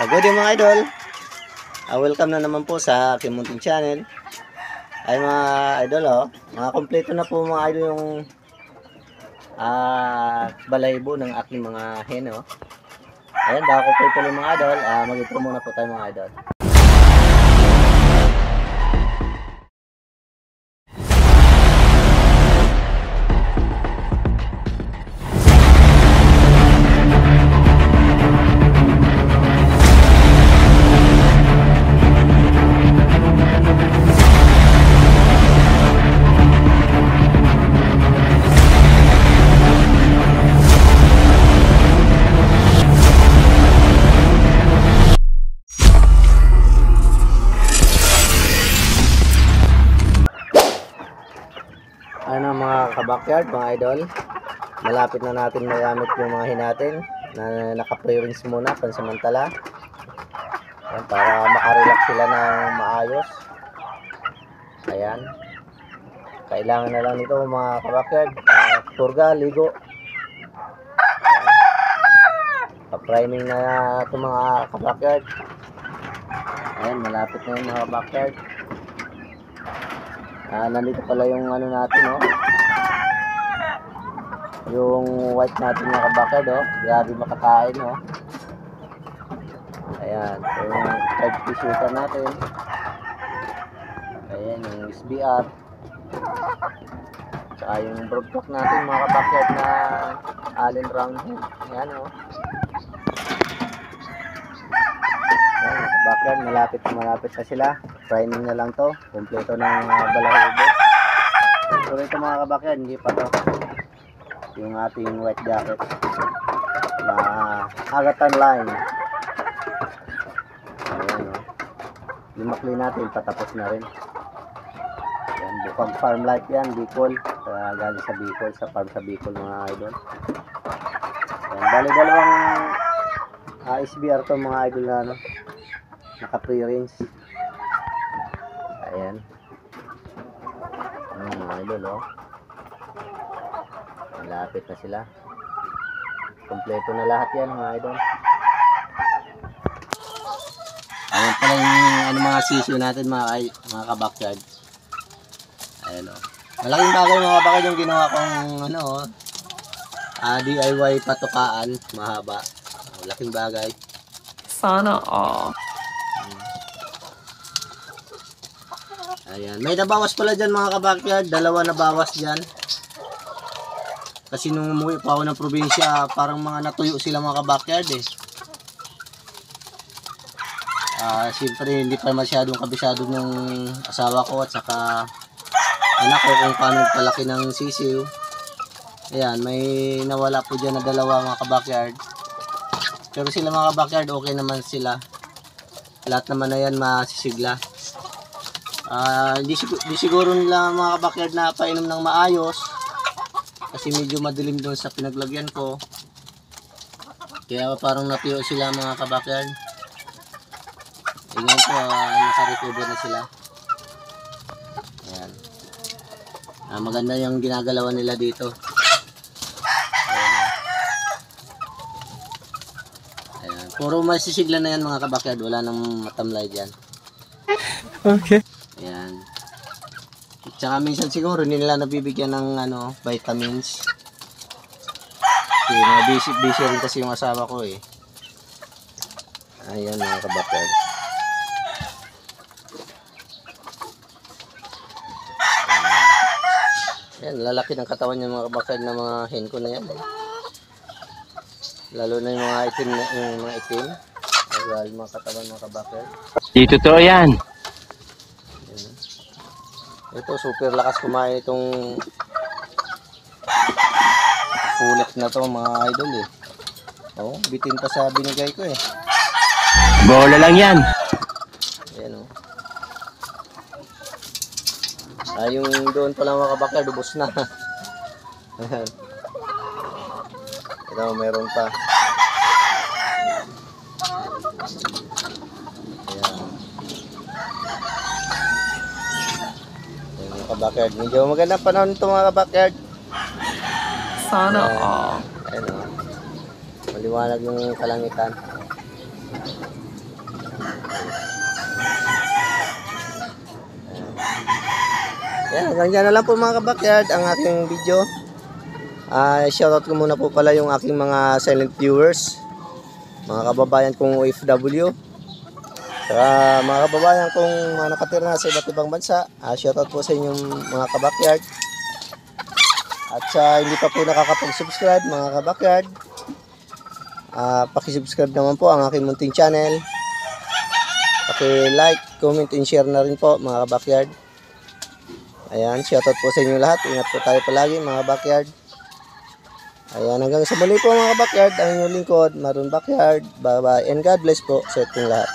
Good day mga idol. Welcome na naman po sa aking munting channel. Ay mga idol, mga kompleto na po mga idol yung balaybo ng aking mga hen. Ayan, baka kompleto lang mga idol. Mag-intro muna po tayo mga idol. Ano mga kabakyard, mga idol, malapit na natin magamit yung mga hinatin na naka-pre-rinse muna pansamantala. Ayan, para makarelax sila ng maayos. Ayan, kailangan na lang nito mga kabakyard, purga, ligo. Pa-priming na ito mga kabakyard. Ayan, malapit na yung mga kabakyard. Nandito pala yung ano natin, yung white natin mga kabakyard, grabe makakain, ayan, yung third shooter natin, ayan, yung SBR, tsaka yung broadcock natin mga kabakyard na Allen round, ayan, ayan mga kabakyard, malapit na sila. Priming na lang to, kompleto ng balahibo. So ito mga kabakyard, hindi pa to yung ating white jacket na Agatan line. Ayan, yung makli natin patapos na rin. Ayan, bukang farm life yan, Bicol, galing sa Bicol, sa farm sa Bicol mga idol. Ayan, bali dalawang SBR to mga idol na naka pre-range. Ayan, mga idol, malapit na sila, kompleto na lahat yan mga idol. Ayan pala yung mga sisyo natin mga kabakyard. Ayan, malaking bagay mga kabakyard yung ginawa kong DIY patukaan mahaba. Malaking bagay, sana all. Ayan, may nabawas pala dyan mga kabakyard, dalawa nabawas dyan. Kasi nung umuwi pa ako ng probinsya, parang mga natuyo sila mga kabakyard siyempre hindi pa masyadong kabisado ng asawa ko at saka anak ko kung paano palaki ng sisiw. Ayan, may nawala po dyan na dalawa mga kabakyard. Pero sila mga kabakyard, okay naman sila. Lahat naman na yan masisigla. Di siguro nila mga kabakyard na painom ng maayos kasi medyo madilim doon sa pinaglagyan ko, kaya parang natuyo sila mga kabakyard. Ngayon po naka-recover na sila. Ayan, maganda yung ginagalawan nila dito. Ayan, puro masisigla na yan mga kabakyard, wala nang matamlay dyan. Okay. Ayan. Tsaka minsan siguro hindi nila nabibigyan ng vitamins. Kasi busy rin kasi yung asawa ko Ayan mga kabakyard. Ayan, lalaki ng katawan niya mga kabakyard na mga hen ko na yan. Lalo na yung mga itim. Yung mga katawan mga kabakyard. Di totoo yan. Ito, super lakas kumain itong pulit na to mga idol bitin pa sa binigay ko Bola lang yan. Ayan yung doon pala mga kabakyard, ubos na. Ayan. Ito, meron pa. Kabakyard, medyo magandang panahon ito mga kabakyard. Sana all. Ayun, maliwanag yung kalangitan. Ayan, hanggang dyan na lang po mga kabakyard ang aking video. Shoutout ko muna po pala yung aking mga silent viewers, mga kababayan kong OFW, saka mga kababayan kong mga nakatira na sa iba't ibang bansa. Shoutout po sa inyong mga kabakyard. At sa hindi pa po nakakapag-subscribe mga kabakyard, paki-subscribe naman po ang aking munting channel. Paki-like, comment, and share na rin po mga kabakyard. Ayan, shoutout po sa inyo lahat. Ingat po tayo palagi mga backyard. Ayan, hanggang sa muli po mga backyard, ang inyong lingkod, Maroon Backyard. Bye bye and God bless po sa ating lahat.